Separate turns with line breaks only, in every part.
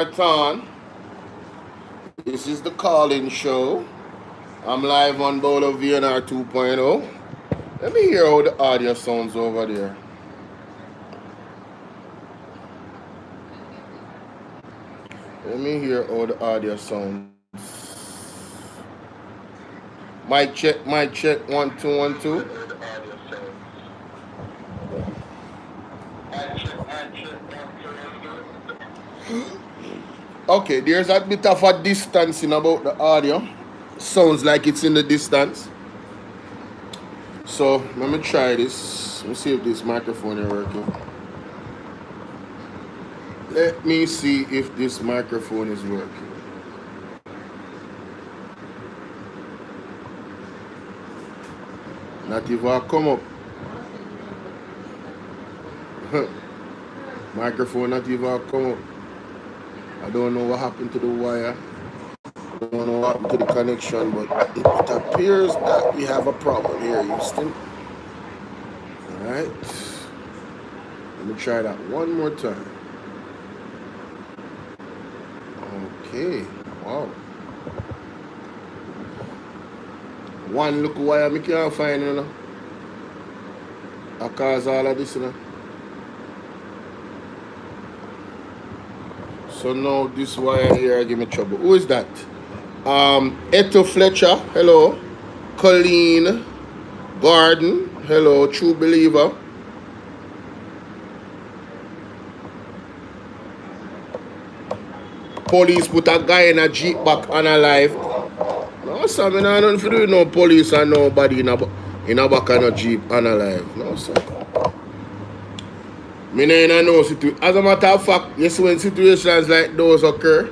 Marathon. This is the call-in show. I'm live on Bolo VNR 2.0. Let me hear how the audio sounds over there. Let me hear how the audio sounds. Mic check, 1 2 1 2. Okay, there's a bit of a distance in about the audio. Sounds like it's in the distance. So let me try this. Let me see if this microphone is working. Let me see if this microphone is working. Not even come up. Microphone not even come up. I don't know what happened to the wire. I don't know what happened to the connection, but it appears that we have a problem here, Houston. Alright. Let me try that one more time. Okay. Wow. One look wire I can't find, you know. I cause all of this, you know. So now this wire here give me trouble. Who is that? Eto Fletcher, hello. Colleen Garden, hello. True Believer. Police put a guy in a Jeep back unalive. No, sir, I don't know if you do no police and nobody in a back of a Jeep unalive. No, sir. Me no know situation. As a matter of fact, yes, when situations like those occur,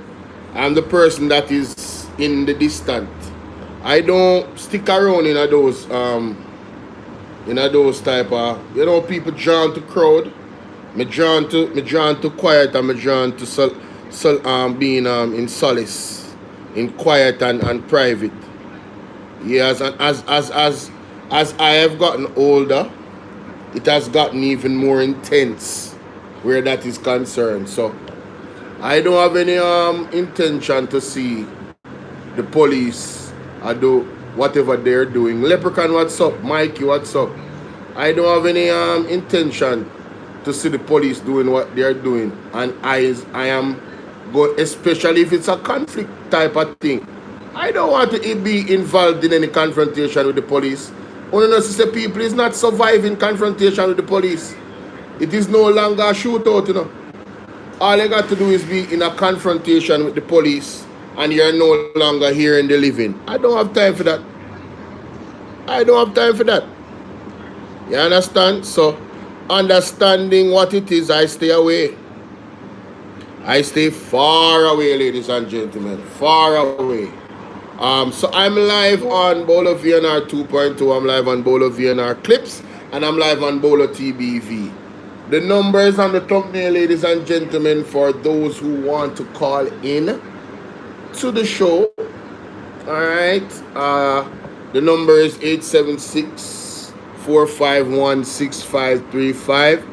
I'm the person that is in the distant. I don't stick around in those type of, you know, people drawn to crowd. Me drawn to quiet, and me drawn to being in solace, in quiet and private. Yes, and as I have gotten older, it has gotten even more intense where that is concerned. So I don't have any intention to see the police do whatever they're doing. Leprechaun, what's up? Mikey, what's up? I don't have any intention to see the police doing what they're doing. And I am going, especially if it's a conflict type of thing. I don't want to be involved in any confrontation with the police. Only say people is not surviving confrontation with the police. It is no longer a shootout, you know. All you got to do is be in a confrontation with the police and you're no longer here in the living. I don't have time for that. I don't have time for that. You understand? So, understanding what it is, I stay away. I stay far away, ladies and gentlemen. Far away. So I'm live on Bolo VNR 2.2. I'm live on Bolo VNR Clips. And I'm live on Bolo TBV. The numbers on the thumbnail, ladies and gentlemen, for those who want to call in to the show. Alright. The number is 876-451-6535.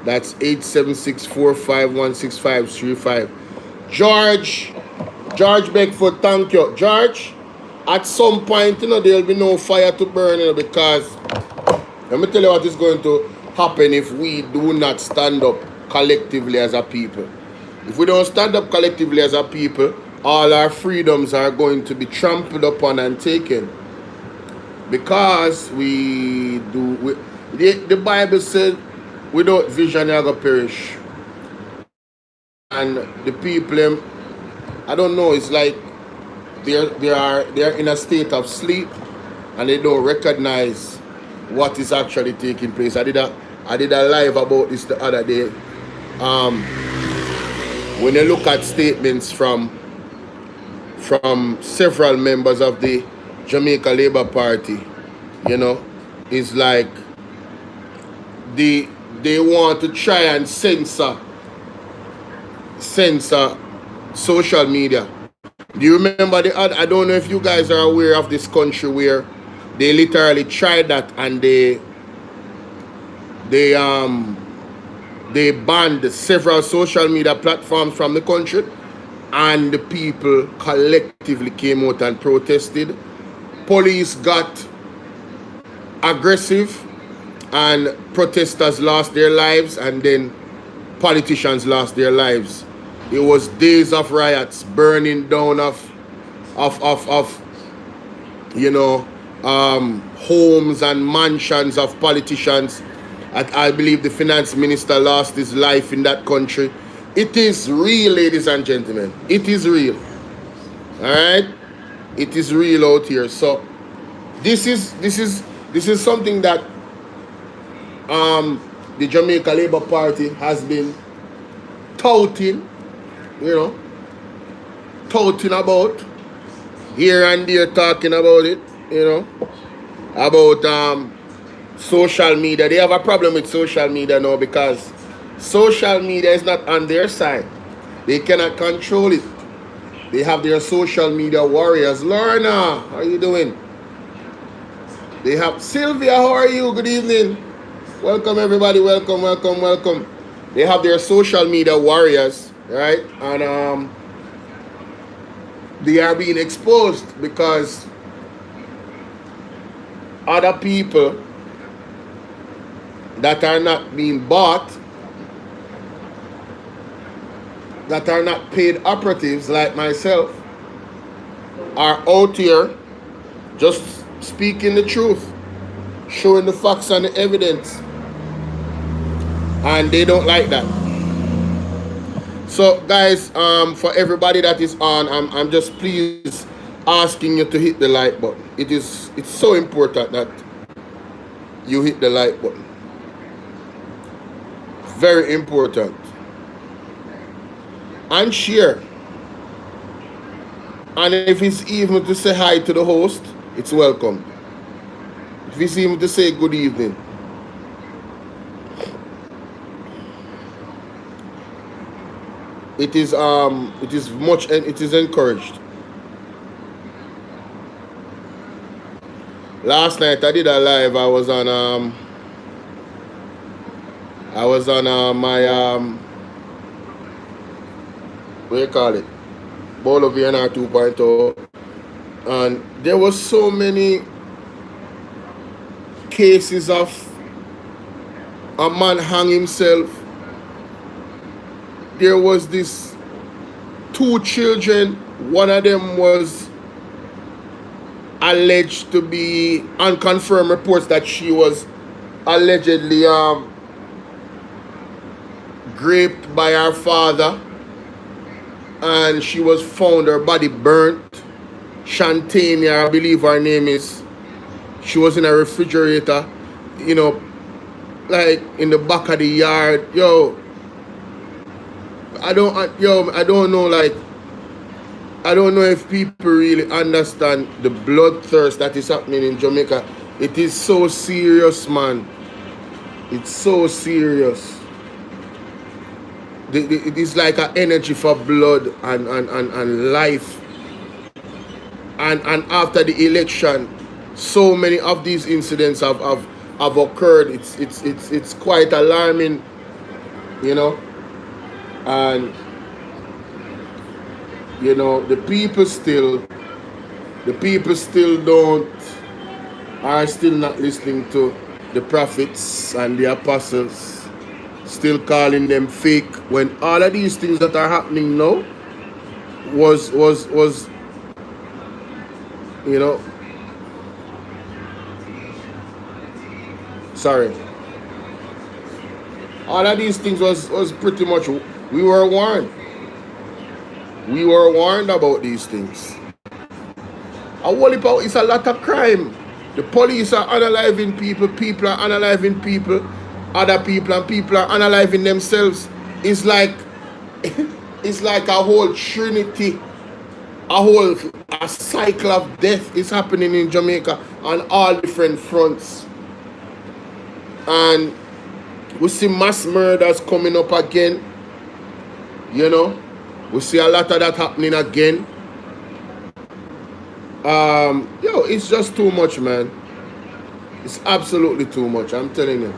That's 876-451-6535. George Beckford, thank you. George, at some point, you know, there'll be no fire to burn, you know, because let me tell you what is going to happen if we do not stand up collectively as a people. If we don't stand up collectively as a people, all our freedoms are going to be trampled upon and taken. Because the Bible said, without vision, you are going to perish. And the people, I don't know, it's like they're in a state of sleep and they don't recognize what is actually taking place. I did a live about this the other day. When you look at statements from several members of the Jamaica Labour Party, you know, it's like they want to try and censor social media. Do you remember I don't know if you guys are aware of this country where they literally tried that and they banned several social media platforms from the country and the people collectively came out and protested. Police got aggressive and protesters lost their lives, and then politicians lost their lives. It was days of riots, burning down of you know, homes and mansions of politicians. I believe the finance minister lost his life in that country. It is real, ladies and gentlemen. It is real. All right, it is real out here. So this is something that the Jamaica Labour Party has been touting, you know, touting about here and there, talking about it, you know, about social media. They have a problem with social media now because social media is not on their side. They cannot control it. They have their social media warriors. Lorna, how are you doing? They have Sylvia, how are you? Good evening. Welcome everybody, welcome, welcome, welcome. They have their social media warriors, right? And they are being exposed because other people that are not being bought, that are not paid operatives like myself, are out here just speaking the truth, showing the facts and the evidence, and they don't like that. So guys, for everybody that is on, I'm just please asking you to hit the like button. It's so important that you hit the like button. Very important. And share. And if it's even to say hi to the host, it's welcome. If it's even to say good evening. It is much, and it is encouraged. Last night I did a live. I was on my what do you call it? Bolo VNR 2.0, and there was so many cases of a man hang himself. There was this 2 children. One of them was alleged to be, unconfirmed reports that she was allegedly raped by her father, and she was found, her body burnt. Shantania, I believe her name is. She was in a refrigerator, you know, like in the back of the yard. I don't know, like, I don't know if people really understand the bloodthirst that is happening in Jamaica. It is so serious, man. It's so serious. It is like an energy for blood and life. And after the election, so many of these incidents have occurred. It's quite alarming, you know. And you know, the people still are still not listening to the prophets and the apostles, still calling them fake, when all of these things that are happening now was you know, sorry, all of these things was pretty much, we were warned. We were warned about these things. It's a lot of crime. The police are unaliving people, people are unaliving people, other people, and people are unaliving themselves. It's like a whole trinity, a cycle of death is happening in Jamaica on all different fronts. And we see mass murders coming up again, you know. We see a lot of that happening again. It's just too much, man. It's absolutely too much, I'm telling you.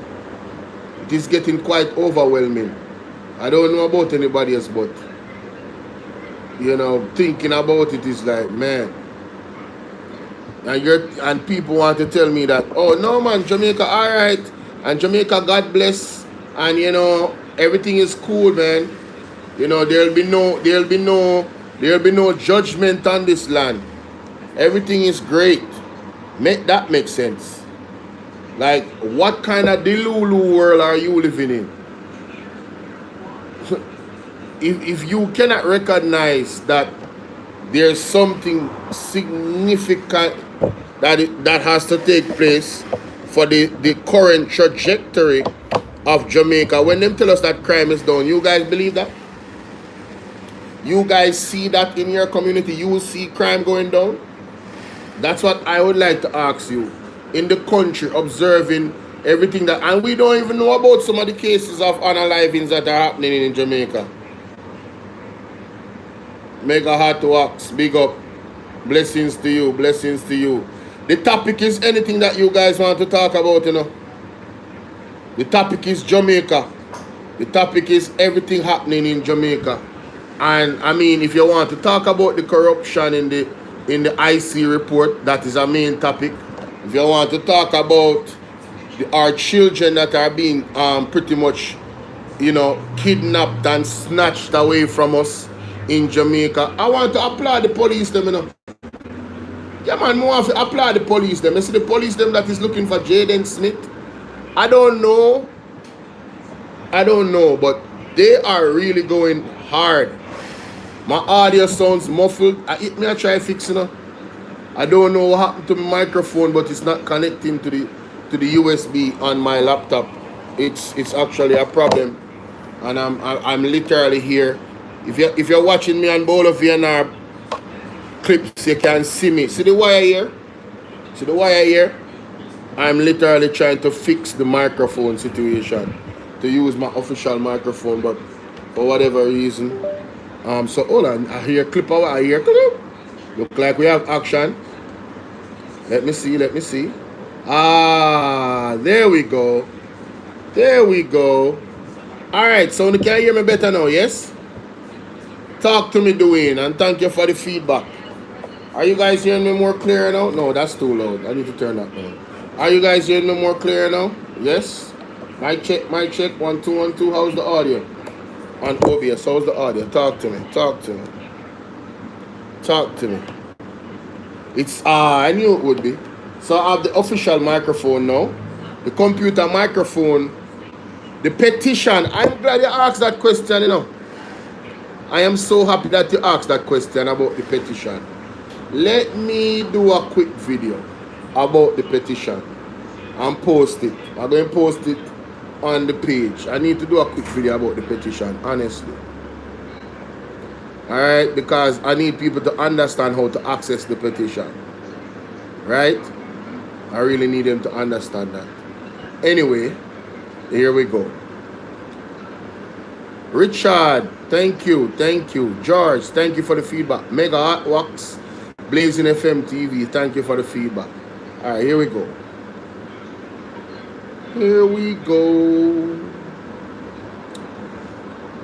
It is getting quite overwhelming. I don't know about anybody else, but you know, thinking about it is like, man. And people want to tell me that, oh no man, Jamaica alright, and Jamaica God bless, and you know, everything is cool, man. You know, there'll be no judgment on this land. Everything is great. That makes sense. Like, what kind of Delulu world are you living in? If you cannot recognize that there's something significant that has to take place for the current trajectory of Jamaica, when them tell us that crime is down, you guys believe that? You guys see that in your community? You will see crime going down? That's what I would like to ask you. In the country, observing everything that, and we don't even know about some of the cases of unalivings that are happening in Jamaica. Mega Heart Wax, big up. Blessings to you, blessings to you. The topic is anything that you guys want to talk about, you know. The topic is Jamaica. The topic is everything happening in Jamaica. And I mean, if you want to talk about the corruption in the IC report, that is a main topic. If you want to talk about our children that are being pretty much, you know, kidnapped and snatched away from us in Jamaica, I want to applaud the police them, you know. Yeah man, I want to applaud the police them. You see the police them that is looking for Jaden Smith? I don't know, but they are really going hard. My audio sounds muffled. I try fixing it. I don't know what happened to my microphone, but it's not connecting to the USB on my laptop. It's actually a problem, and I'm literally here. If you're watching me on Bolo clips, you can see me. See the wire here? See the wire here? I'm literally trying to fix the microphone situation to use my official microphone, but for whatever reason. So hold on, I hear clip over, I hear clip. Look like we have action. Let me see. Ah, there we go. Alright, so you can hear me better now, yes? Talk to me, Dwayne, and thank you for the feedback. Are you guys hearing me more clear now? No, that's too loud. I need to turn that down. Are you guys hearing me more clear now? Yes? Mic check. 1 2 1 2. How's the audio? On OBS, how's the audio? Talk to me. It's I knew it would be. So I have the official microphone now. The computer microphone. The petition. I'm glad you asked that question, you know. I am so happy that you asked that question about the petition. Let me do a quick video about the petition and post it. I'm going to post it on the page. I need to do a quick video about the petition, honestly. Alright, because I need people to understand how to access the petition. Right? I really need them to understand that. Anyway, here we go. Richard, thank you. George, thank you for the feedback. Mega Hot Wax, Blazing FM TV, thank you for the feedback. Alright, here we go.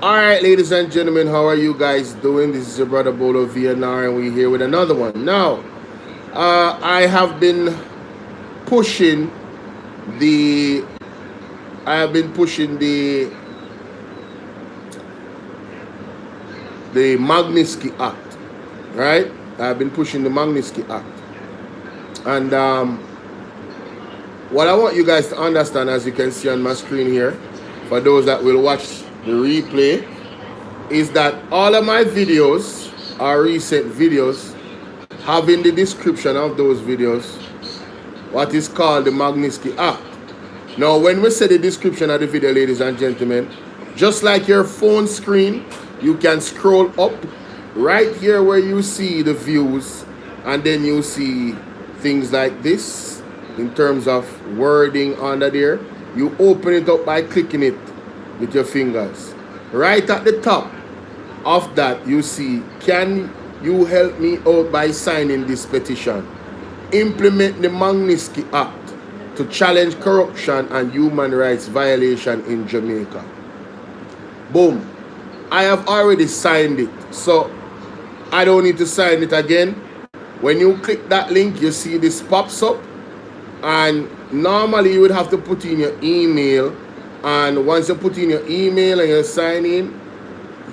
Alright, ladies and gentlemen, how are you guys doing? This is your brother Bolo VNR, and we're here with another one. Now, I have been pushing the MAGNITSKY Act, right? I've been pushing the MAGNITSKY Act. And what I want you guys to understand, as you can see on my screen here, for those that will watch the replay, is that all of my videos are recent videos, have in the description of those videos what is called the MAGNITSKY Act. Now, when we say the description of the video, ladies and gentlemen, just like your phone screen, you can scroll up right here where you see the views, and then you see things like this in terms of wording under there. You open it up by clicking it with your fingers. Right at the top of that, you see, can you help me out by signing this petition? Implement the MAGNITSKY Act to challenge corruption and human rights violation in Jamaica. Boom. I have already signed it. So I don't need to sign it again. When you click that link, you see this pops up, and normally you would have to put in your email, and once you put in your email and you sign in,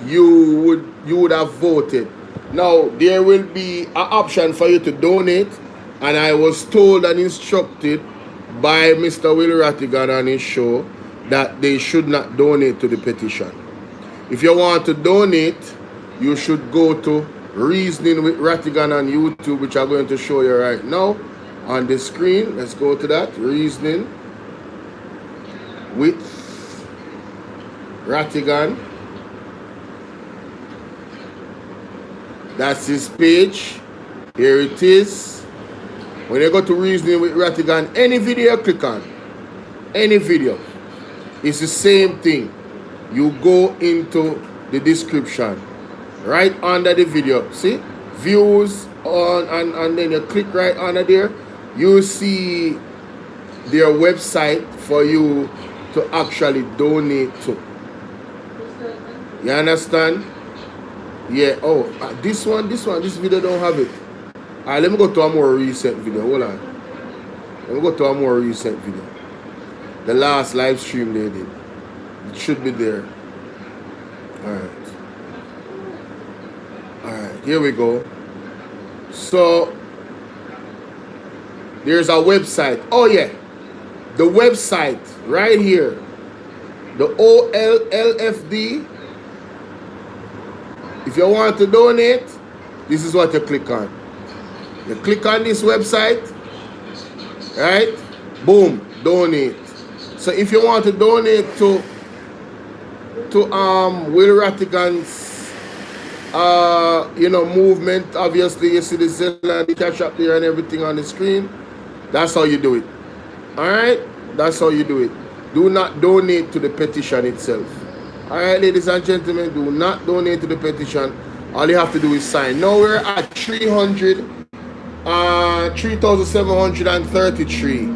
you would have voted. Now there will be an option for you to donate, and I was told and instructed by Mr. Will Rattigan on his show that they should not donate to the petition. If you want to donate, you should go to Reasoning with Rattigan on YouTube, which I'm going to show you right now on the screen. Let's go to that. Reasoning with Rattigan. That's his page. Here it is. When you go to Reasoning with Rattigan, any video you click on, any video, it's the same thing. You go into the description right under the video. See? Views on, and then you click right under there. You see their website for you to actually donate to. You understand? Yeah. Oh, this video don't have it. Alright, let me go to a more recent video. Hold on. Let me go to a more recent video. The last live stream they did. It should be there. Alright, here we go. So there's a website. Oh yeah. The website right here. The OLLFD. If you want to donate, this is what you click on. You click on this website, right? Boom, donate. So if you want to donate to Will Rattigan's movement, obviously you see the Zelle and the cash up there and everything on the screen. That's how you do it. Alright? That's how you do it. Do not donate to the petition itself. Alright, ladies and gentlemen, do not donate to the petition. All you have to do is sign. Now we're at 3,733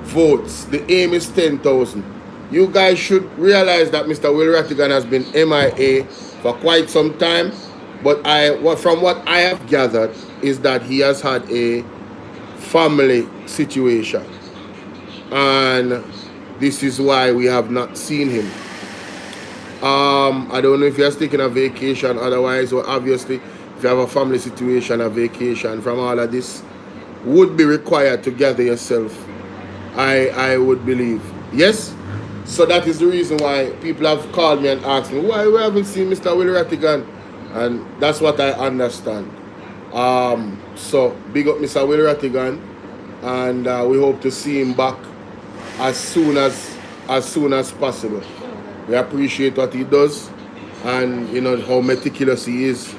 votes. The aim is 10,000. You guys should realize that Mr. Will Rattigan has been MIA for quite some time. But from what I have gathered is that he has had a family situation. And this is why we have not seen him. I don't know if he has taken a vacation otherwise, or obviously if you have a family situation, a vacation from all of this would be required to gather yourself, I would believe. Yes? So that is the reason why people have called me and asked me why we haven't seen Mr. Will Rattigan, and that's what I understand. So big up Mr. Will Rattigan, and we hope to see him back as soon as possible. We appreciate what he does, and how meticulous he is,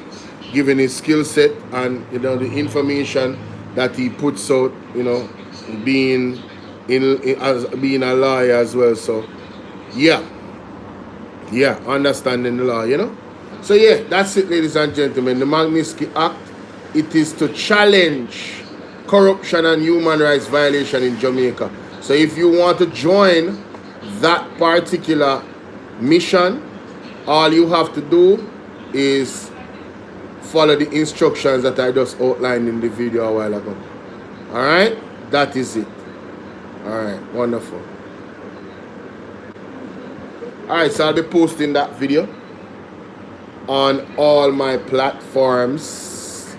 given his skill set and the information that he puts out. Being a lawyer as well. So yeah, understanding the law. So yeah, that's it, ladies and gentlemen. The Magnitsky Act, it is to challenge corruption and human rights violation in Jamaica. So if you want to join that particular mission, all you have to do is follow the instructions that I just outlined in the video a while ago. Alright, that is it. Alright, wonderful. Alright, so I'll be posting that video on all my platforms.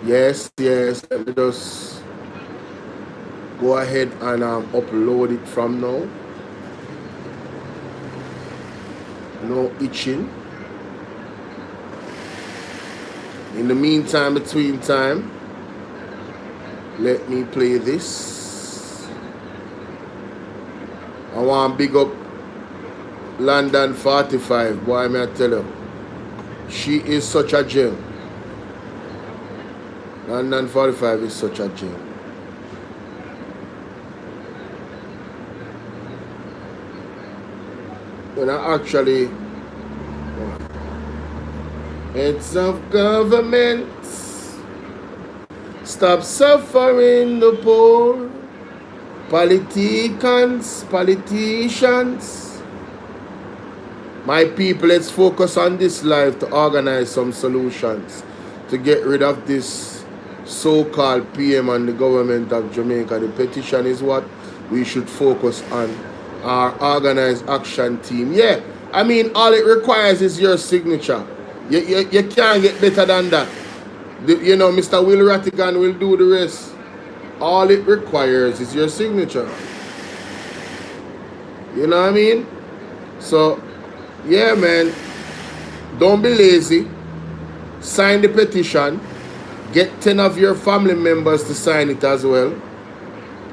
Yes, let me just go ahead and upload it from now. No itching. In the meantime, between time, let me play this. I want to big up London 45. Boy, may I tell you, she is such a gem. London 45 is such a gem. When I actually, heads of government, stop suffering the poor. Politicians, my people, let's focus on this life to organize some solutions. to get rid of this so-called PM and the government of Jamaica. The petition is what we should focus on. Our organized action team. Yeah, I mean, all it requires is your signature. You can't get better than that. You know, Mr. Will Rattigan will do the rest. All it requires is your signature. You know what I mean? So, yeah, man. Don't be lazy. Sign the petition. Get 10 of your family members to sign it as well.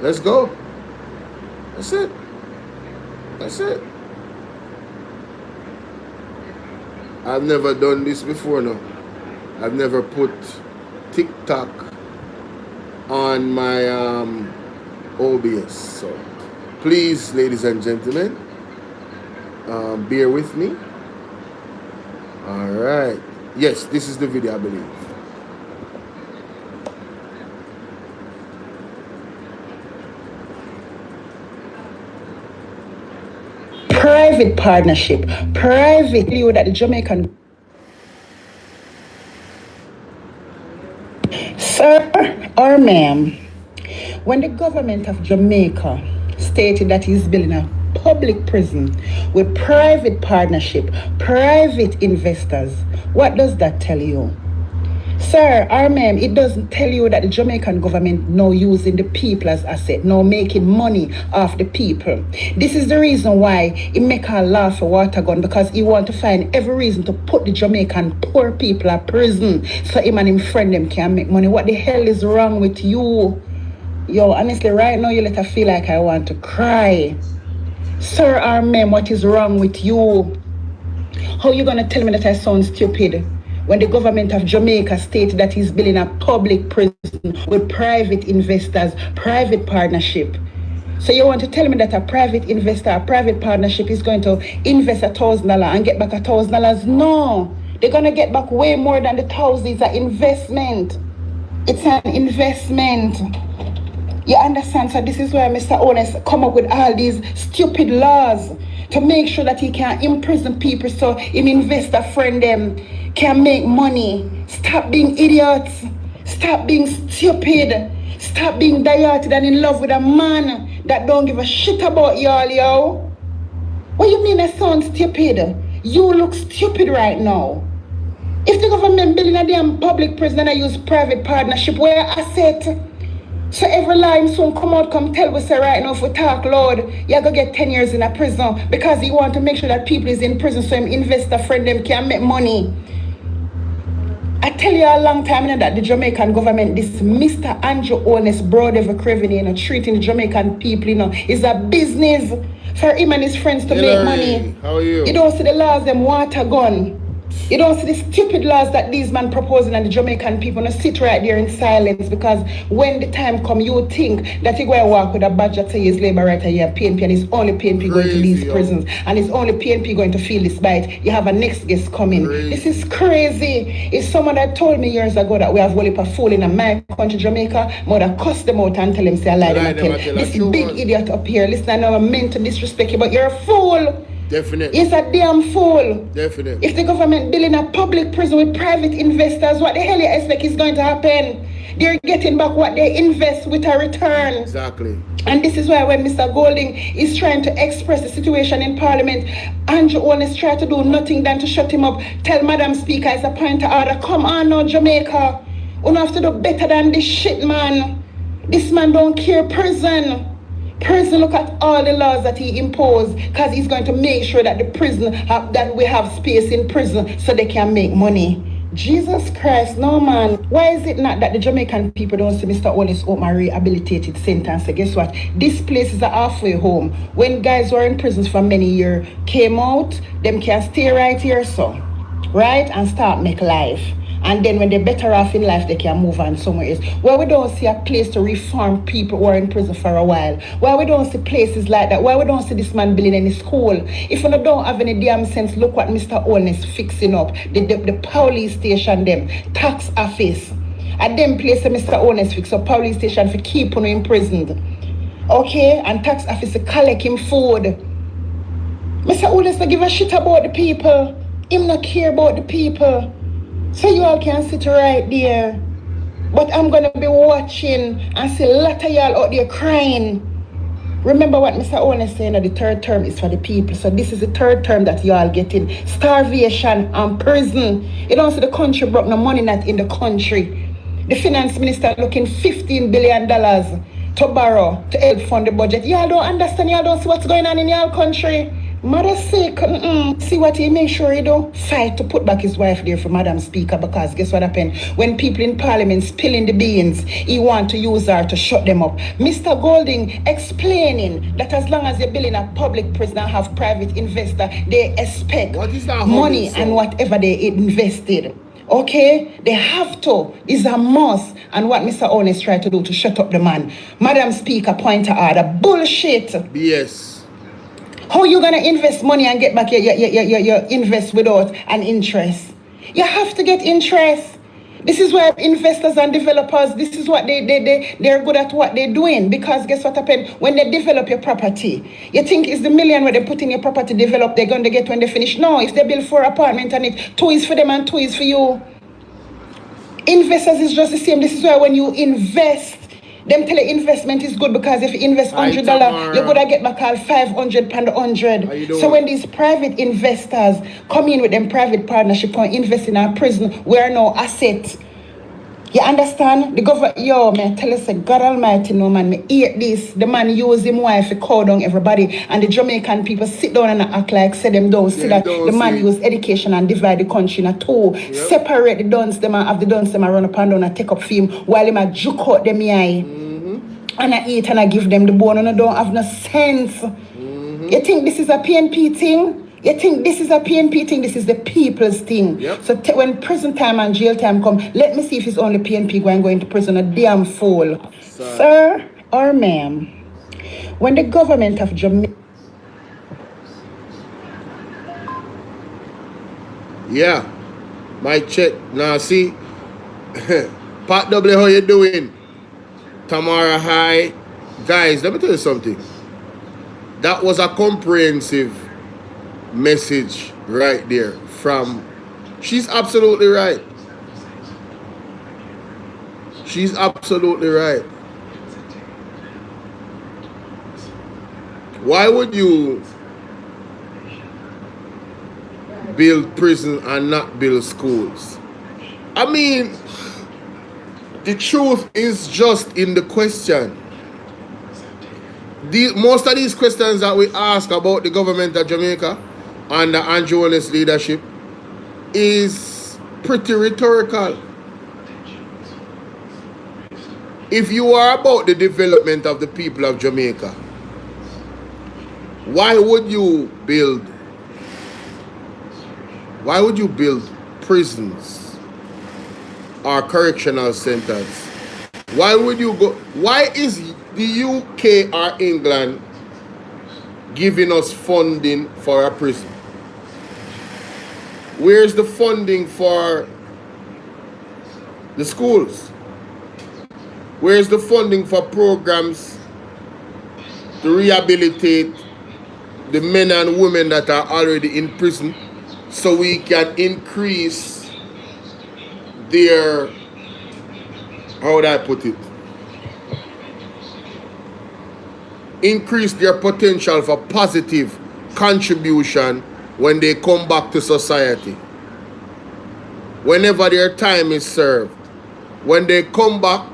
Let's go. That's it. That's it. I've never done this before, no. I've never put TikTok on my OBS. So please, ladies and gentlemen, bear with me. All right. Yes, this is the video, I believe.
Private partnership, private deal that the Jamaican. Sir or ma'am, when the government of Jamaica stated that he's building a public prison with private partnership, private investors, what does that tell you? Sir or ma'am, it doesn't tell you that the Jamaican government now using the people as asset, now making money off the people. This is the reason why he make a law for water gun, because he want to find every reason to put the Jamaican poor people in prison so him and his friend them can make money. What the hell is wrong with you? Yo, honestly, right now you let her feel like I want to cry. Sir or ma'am, what is wrong with you? How you gonna tell me that I sound stupid when the government of Jamaica stated that he's building a public prison with private investors, private partnership? So you want to tell me that a private investor, a private partnership is going to invest $1,000 and get back $1,000? No, they're going to get back way more than the 1,000. It's an investment. It's an investment. You understand? So this is where Mr. Honest come up with all these stupid laws to make sure that he can imprison people so him investor friend them can make money. Stop being idiots. Stop being stupid. Stop being diated and in love with a man that don't give a shit about y'all, yo. What you mean I sound stupid? You look stupid right now. If the government building a damn public prison and I use private partnership, where asset? So every line soon come out, come tell us right now, if we talk loud, you're going to get 10 years in a prison because he want to make sure that people is in prison so him investor friend them can make money. I tell you a long time now that the Jamaican government, this Mr. Andrew Honest, Bvrclips, treating the Jamaican people, is a business for him and his friends to make money.
How are you?
You don't see the laws, them water gun. You don't see the stupid laws that these men proposing and the Jamaican people no sit right there in silence, because when the time come, you think that you go and walk with a badge that says labor right here, PNP, and it's only PNP going to these prisons, and it's only PNP going to feel this bite. You have a next guest coming. This is crazy. It's someone that told me years ago that we have a fool in my country, Jamaica, more than cuss them out and tell them say I lie them and tell. This big idiot up here, listen, I know I'm meant to disrespect you, but you're a fool.
Definitely.
He's a damn fool.
Definitely.
If the government building a public prison with private investors, what the hell you expect is going to happen? They're getting back what they invest with a return.
Exactly.
And this is why when Mr. Golding is trying to express the situation in Parliament, Andrew Honest try to do nothing than to shut him up. Tell Madam Speaker it's a point of order. Come on now, Jamaica. We don't have to do better than this shit, man. This man don't care prison. Prison, look at all the laws that he imposed, because he's going to make sure that the prison that we have space in prison so they can make money. Jesus Christ, no man. Why is it not that the Jamaican people don't see Mr. Honest open a rehabilitated sentence? So guess what? This place is a halfway home. When guys who are in prisons for many years came out, them can stay right here, so right, and start make life. And then when they're better off in life, they can move on somewhere else. Where we don't see a place to reform people who are in prison for a while. Why we don't see places like that. Why we don't see this man building any school. If we don't have any damn sense, look what Mr. Honest fixing up. The police station them, tax office. At them place Mr. Honest fix up police station for keep on imprisoned. Okay? And tax office to collect him food. Mr. Honest don't give a shit about the people. Him not care about the people. So you all can sit right there. But I'm going to be watching and see a lot of y'all out there crying. Remember what Mr. Owen is saying, that the third term is for the people. So this is the third term that y'all getting. Starvation and prison. You don't see the country broke, no money not in the country. The finance minister looking $15 billion to borrow to help fund the budget. Y'all don't understand, y'all don't see what's going on in y'all country. Mother sick, see what he make sure he do? Fight to put back his wife there for Madam Speaker, because guess what happened? When people in Parliament spilling the beans, he want to use her to shut them up. Mr. Golding explaining that as long as you're building a public prison and have private investor, they expect money and whatever they invested. Okay, they have to. It's a must. And what Mr. Onis tried to do to shut up the man. Madam Speaker, point to order. Bullshit.
Yes.
How you gonna invest money and get back your invest without an interest? You have to get interest. This is where investors and developers, this is what they're good at what they're doing. Because guess what happened? When they develop your property, you think it's the million where they put in your property develop, they're going to get when they finish. No, if they build 4 apartments and it, 2 is for them and 2 is for you. Investors is just the same. This is why when you invest, them tell you investment is good, because if you invest $100, you're gonna get back all 500 pound 100. So when these private investors come in with them private partnership and invest in our prison, we're no asset. You understand? The government, yo, man, tell us, God Almighty, no man, me hate this. The man use him wife to call down everybody, and the Jamaican people sit down and act like say them don't see that the man use education and divide the country in 2. Yep. Separate the dons them and have the dons them and run up and down and take up film while him a juke out them eye. And I eat and I give them the bone and I don't have no sense. You think this is a PNP thing? You think this is a PNP thing? This is the people's thing. Yep. So when prison time and jail time come, let me see if it's only PNP going to prison, a damn fool. Sir or ma'am, when the government of Jamaica...
Yeah, my check. Now see, Pat W, how you doing? Tamara, hi. Guys, let me tell you something. That was a comprehensive message right there from... She's absolutely right. She's absolutely right. Why would you build prison and not build schools? I mean, the truth is just in the question. Most of these questions that we ask about the government of Jamaica under Andrew Holness leadership is pretty rhetorical. If you are about the development of the people of Jamaica, why would you build prisons or correctional centers? Why would you go? Why is the UK or England giving us funding for a prison? Where's the funding for the schools? Where's the funding for programs to rehabilitate the men and women that are already in prison, so we can increase their, how would I put it? Increase their potential for positive contribution when they come back to society. Whenever their time is served. When they come back,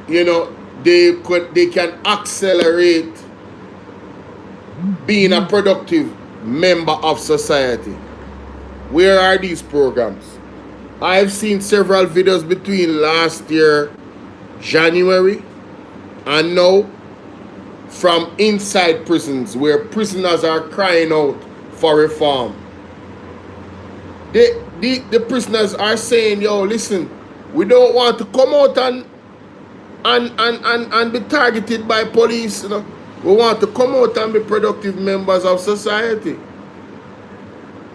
you know, they can accelerate being a productive member of society. Where are these programs? I've seen several videos between last year, January, and now from inside prisons where prisoners are crying out for reform. The prisoners are saying, yo, listen, we don't want to come out and be targeted by police, you know. We want to come out and be productive members of society.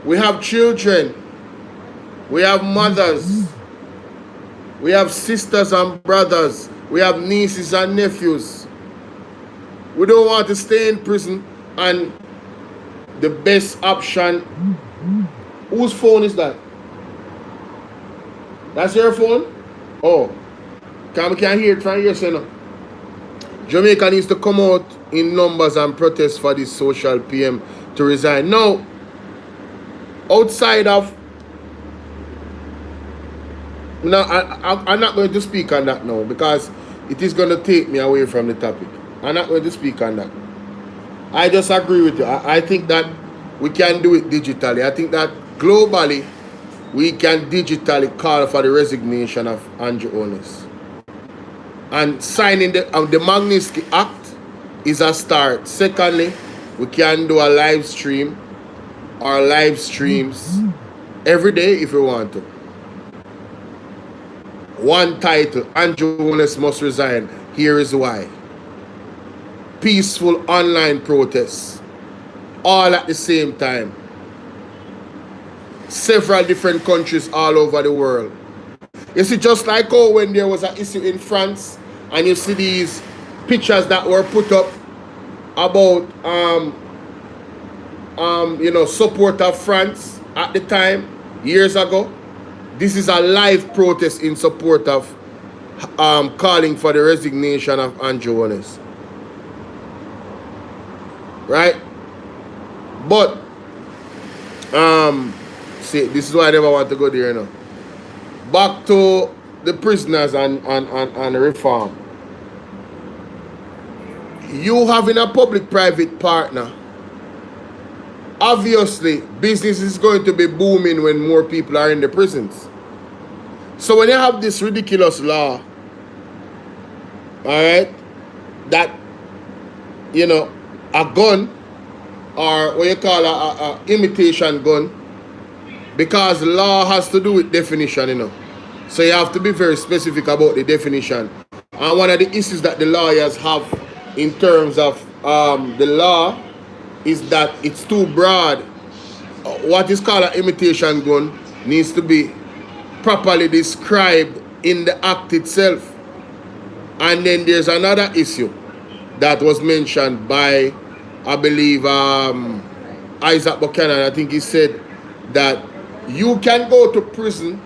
We have children. We have mothers. We have sisters and brothers. We have nieces and nephews. We don't want to stay in prison, and the best option... Whose phone is that? That's your phone? Oh. We can't hear it from here, so no. Jamaica needs to come out in numbers and protest for this social PM to resign. No. Outside of... No, I'm not going to speak on that now because it is going to take me away from the topic. I'm not going to speak on that. I just agree with you. I think that we can do it digitally. I think that globally, we can digitally call for the resignation of Andrew Holness. And signing the Magnitsky Act is a start. Secondly, we can do a live stream or live streams every day if we want to. One title, Andrew Holness must resign. Here is why. Peaceful online protests, all at the same time. Several different countries all over the world. You see, just like how when there was an issue in France, and you see these pictures that were put up about, you know, support of France at the time, years ago. This is a live protest in support of calling for the resignation of Andrew Holness. Right? But, see, this is why I never want to go there now. Back to the prisoners and reform. You having a public-private partner, obviously, business is going to be booming when more people are in the prisons. So when you have this ridiculous law, all right, that, you know, a gun, or what you call a imitation gun, because law has to do with definition, you know. So you have to be very specific about the definition. And one of the issues that the lawyers have in terms of the law is that it's too broad. What is called an imitation gun needs to be properly described in the act itself. And then there's another issue that was mentioned by, I believe, Isaac Buchanan. I think he said that you can go to prison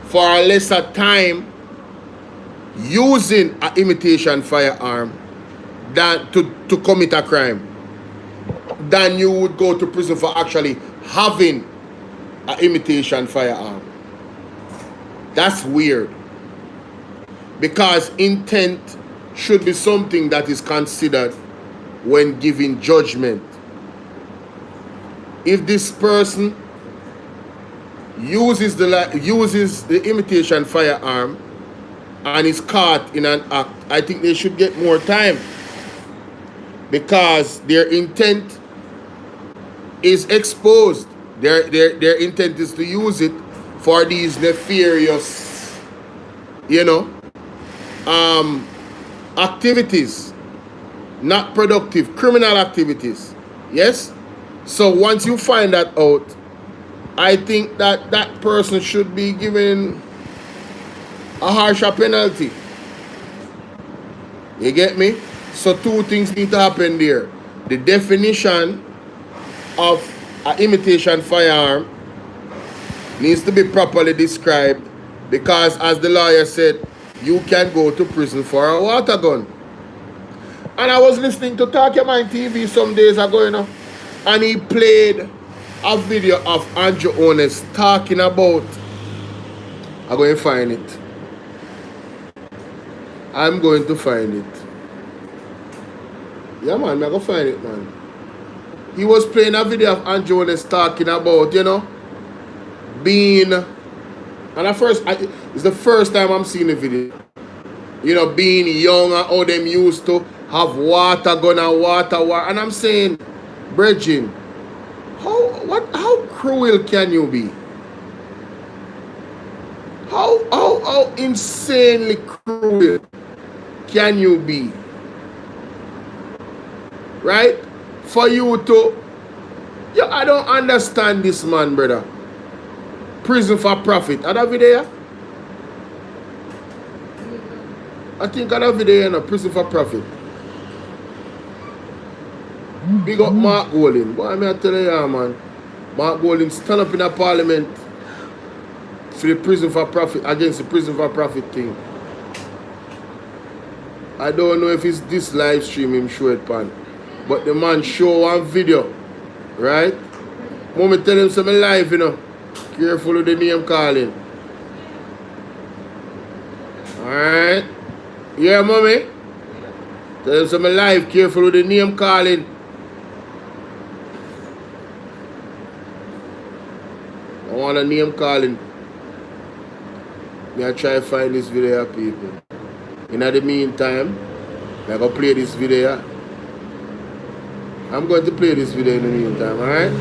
for a lesser time using an imitation firearm than to commit a crime, than you would go to prison for actually having an imitation firearm. That's weird, because intent should be something that is considered when giving judgment. If this person uses the imitation firearm and is caught in an act, I think they should get more time, because their intent is exposed. Their intent is to use it for these nefarious, you know, activities, not productive, criminal activities. Yes? So once you find that out, I think that that person should be given a harsher penalty. You get me? So two things need to happen there. The definition of an imitation firearm needs to be properly described, because as the lawyer said, you can go to prison for a water gun. And I was listening to Talk Your Mind TV some days ago, you know, and he played a video of Andrew Holness talking about, I'm going to find it. I'm going to find it. Yeah, man, I'm going to find it, man. He was playing a video of Andrew Holness talking about, you know, being, and at first, it's the first time I'm seeing the video, you know, being young and how them used to have water gun and water, and I'm saying, Bridging, how cruel can you be? How insanely cruel can you be? Right? For you to, yeah, I don't understand this man, brother. Prison for profit. Are that video? I think I have video in a prison for profit. Big up Mark Golding. Boy, I'm tell you, man. Mark Golding stand up in a parliament for the prison for profit, against the prison for profit thing. I don't know if it's this live stream him show it pan, but the man show one video, right? Mommy tell him something live, you know. Careful with the name calling. Alright? Yeah, mommy? Tell him something live, careful with the name calling. I want a name calling. Me I try to find this video, people. In the meantime, I'm going to play this video. I'm going to play this video in the meantime, alright?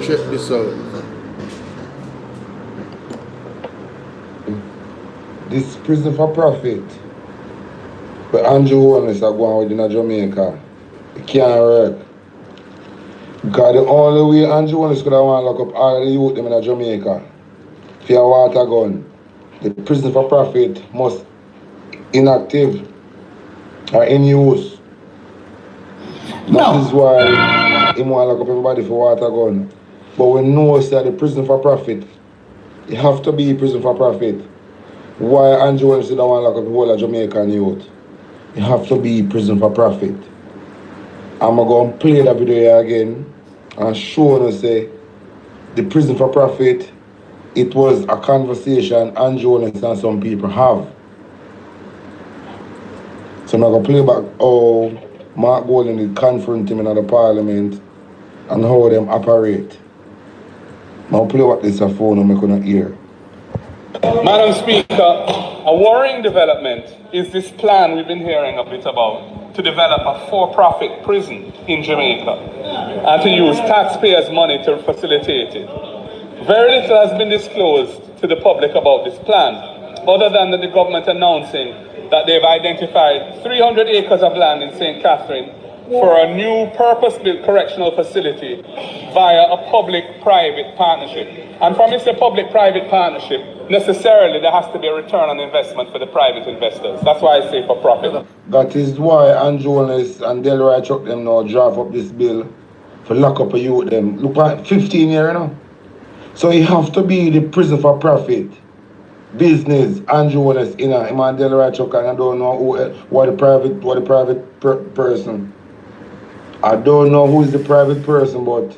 Check this out.
This prison for profit. But Andrew Holness are going within Jamaica. It can't work. Because the only way Andrew Holness could have want to lock up all the youth them in Jamaica for a water gun. The prison for profit must inactive or in use. That is why he want to lock up everybody for water gun. But we know that the prison for profit, it have to be prison for profit. Why Andrew Holness don't want to lock up the whole of Jamaican youth? It have to be prison for profit. I'm going to play that video again and show you say the prison for profit, it was a conversation Andrew Holness and some people have. So I'm going to play back how Mark Golden did confront him in the parliament and how them operate. I'll play back this phone and I couldn't hear.
Madam Speaker, a worrying development is this plan we've been hearing a bit about to develop a for-profit prison in Jamaica and to use taxpayers' money to facilitate it. Very little has been disclosed to the public about this plan, other than the government announcing that they've identified 300 acres of land in St. Catherine for a new purpose-built correctional facility via a public-private partnership. And from this public-private partnership, necessarily there has to be a return on investment for the private investors. That's why I say for profit.
That is why Andrew Holness and Delroy Chuck them now draft up this bill for lock up a youth them. Look at 15 years now. So it have to be the prison for profit. Business, Andrew Holness, him and Delroy Chuck, and I don't know what the private person. I don't know who is the private person, but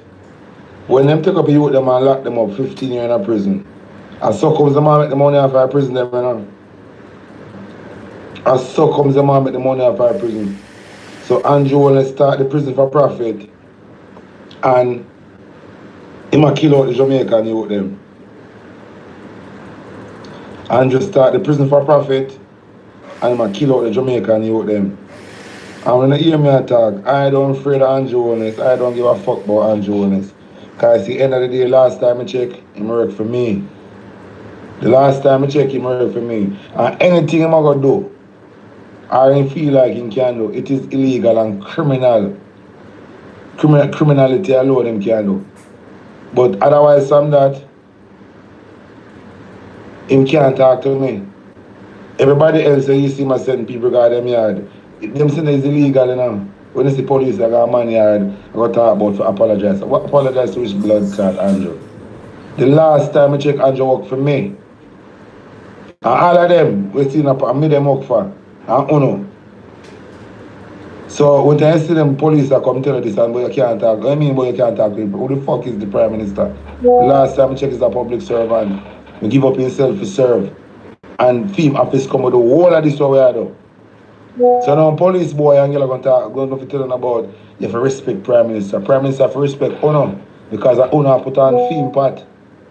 when them take up a youth them and lock them up 15 years in a prison, and so comes the man make the money off our prison them, you know. And so comes the man make the money off our prison. So Andrew Holness start the prison for profit, and he might kill out the Jamaican youth them. Andrew start the prison for profit, and he might kill out the Jamaican youth them. And when you hear me talk, I don't afraid of Andrew Holness. I don't give a fuck about Andrew Holness. Because at the end of the day, last time I check, he worked for me. The last time I check, he worked for me. And anything I'm going to do, I feel like he can do, it is illegal and criminal. Criminality alone him can do. But otherwise from that, him can't talk to me. Everybody else you see me send people go to them yard. Them saying it's illegal, you know. When you see police, I got a man yard, I got to talk about for apologize. What apologize to which blood clot, Andrew? The last time I check, Andrew worked for me. And all of them, we see and me them work for. And uno. So when I see them police that come tell you this and boy you can't talk, I mean boy you can't talk to people. Who the fuck is the Prime Minister? The last time I check is a public servant. He give up himself to serve. And theme office come with the whole of this way I do. So now police boy and girl going to tell them about you have to respect Prime Minister. Prime Minister have to respect Uno because Uno put on theme part.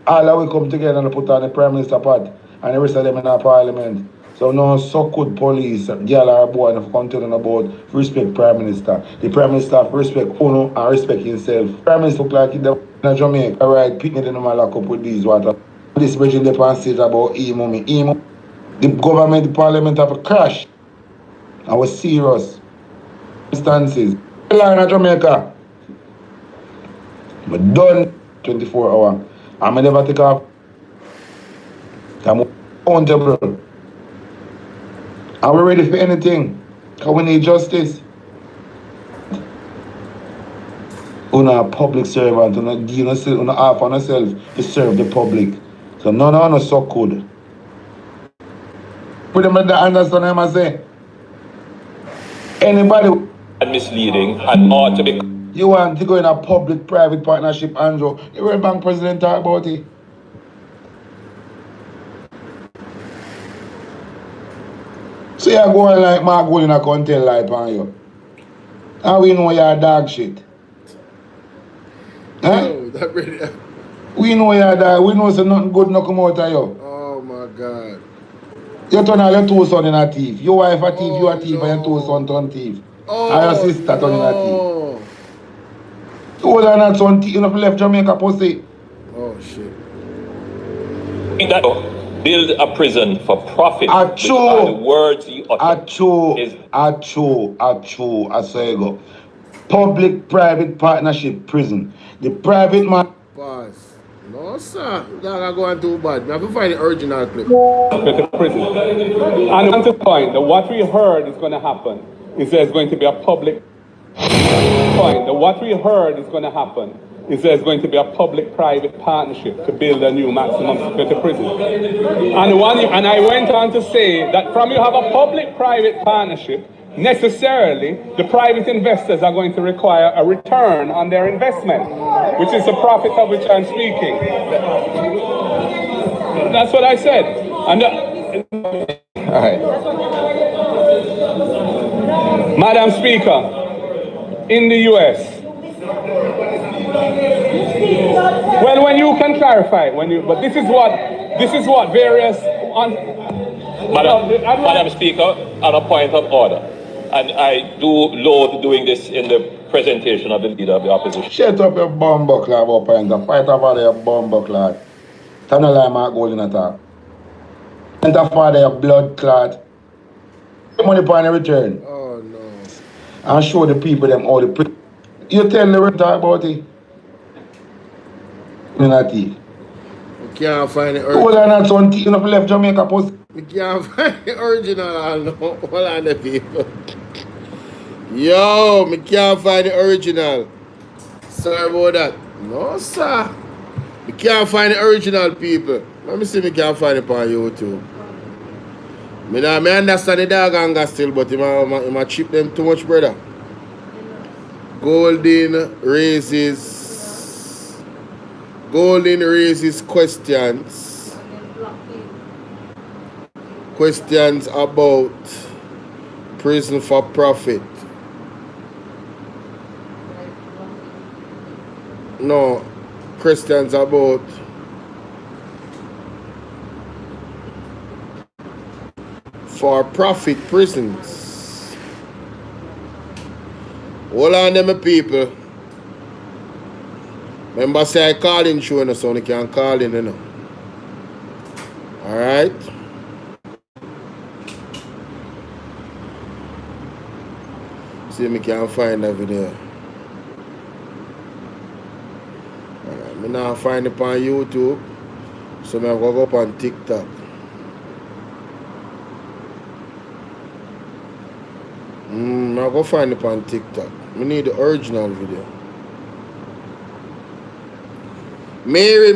All of we come together and put on the Prime Minister part and the rest of them in our parliament. So now so good police, girl or boy and come tell them about respect Prime Minister. The Prime Minister have to respect Uno and respect himself. Prime Minister look like in Jamaica. Alright, picking them and lock up with these water. This bridge in the passage about emo. The government, the parliament have a crash. I was serious. Instances. Line in Jamaica. I'm done 24 hours. I'm never take off. I'm accountable. Are we ready for anything? Because we need justice. You're a public servant, you're not half on yourself to serve the public. So none of us so good. Put them understand what I say. Anybody
misleading and ought to be.
you want to go in a public-private partnership, Andrew, the World Bank president talk about it. So you're going like Mark Gold in a content light on you. And we know you're dog shit. Huh?
Oh, that really.
We know you're dog. We know so nothing good no come out of you.
Oh my God.
You turn all your two sons in a thief. Your wife a thief, you a thief,
no.
and your two sons turn thief.
Oh,
and your sister turn in a
no.
thief. You are not son thief, you have left Jamaica pussy.
Oh shit.
That build a prison for profit. Which are the words he uttered.
I say you go. Public-private partnership prison. The private man.
Pause. No, sir. You're going too bad. We have to find the original clip.
Prison. And on the point that what we heard is going to happen is there's going to be a public point that what we heard is going to happen is there's going to be a public-private partnership to build a new maximum security prison. And I went on to say that from you have a public-private partnership, necessarily the private investors are going to require a return on their investment, which is the profit of which I'm speaking. That's what I said. And all right. Madam Speaker, in the US, well, when you can clarify, but this is what various
Madam Speaker, on a point of order, and I do loathe doing this in the presentation of the leader of the opposition.
Shut up your bumbo clad about point of fight over your bumbo clad. Tell no lie, Mark Gold in a talk. And a father your blood clad. Money upon a return.
Oh no.
And show the people them all the you tell them talk about it. Me not thief.
We can't find the
You
original.
are not son thief, you have left Jamaica post.
We can't find the original. No. Hold on the people. Yo, me can't find the original. Sorry about that. No, sir. We can't find the original, people. Let me see if me can't find it on YouTube. Me understand the dog anger still, but he might chip them too much, brother. Golden raises questions. Questions about prison for profit. No, questions about for profit prisons. Hold on them people. Remember say I call in show so you can call in, you know. Alright. See if I can find that video. Alright, I now find it on YouTube. So I'm going to go up on TikTok. I'll go find it on TikTok. We need the original video. Mary